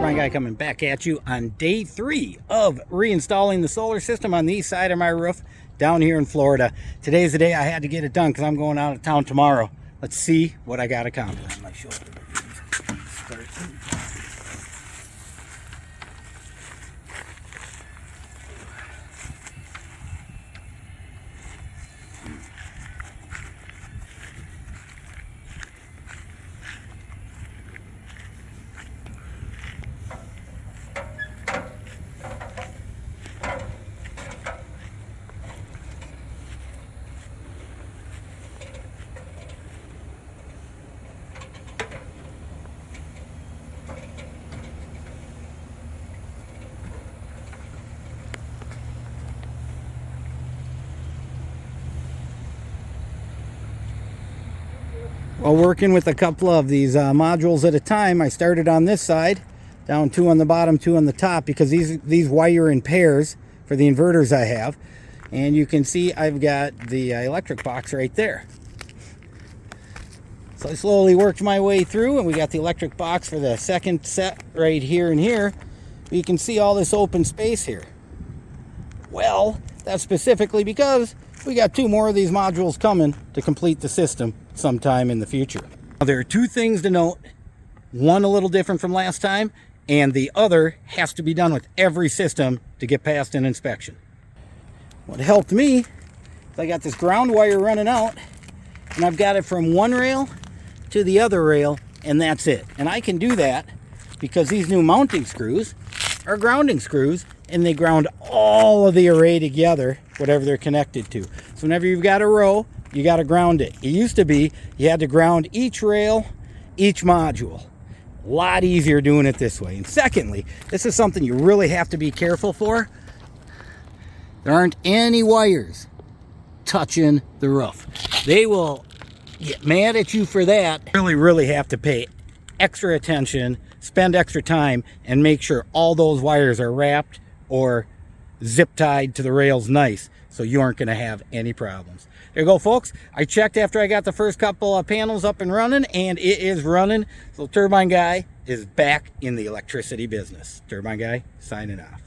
Turbine Guy coming back at you on day 3 of reinstalling the solar system on the east side of my roof down here in Florida. Today's the day I had to get it done because I'm going out of town tomorrow. Let's see what I got accomplished. On my shoulder. While working with a couple of these modules at a time, I started on this side, down 2 on the bottom, 2 on the top, because these wire in pairs for the inverters I have. And you can see I've got the electric box right there. So I slowly worked my way through, and we got the electric box for the second set right here and here. You can see all this open space here. Well, that's specifically because we got 2 more of these modules coming to complete the system sometime in the future. Now, there are 2 things to note. One a little different from last time, and the other has to be done with every system to get past an inspection. What helped me is I got this ground wire running out, and I've got it from one rail to the other rail, and that's it. And I can do that because these new mounting screws are grounding screws, and they ground all of the array together, whatever they're connected to. So whenever you've got a row, you got to ground it. It used to be you had to ground each rail, each module. A lot easier doing it this way. And secondly, this is something you really have to be careful for. There aren't any wires touching the roof. They will get mad at you for that. You really have to pay extra attention, spend extra time, and make sure all those wires are wrapped or zip tied to the rails nice, so you aren't going to have any problems. There you go, folks. I checked after I got the first couple of panels up and running, and it is running. So Turbine Guy is back in the electricity business. Turbine Guy signing off.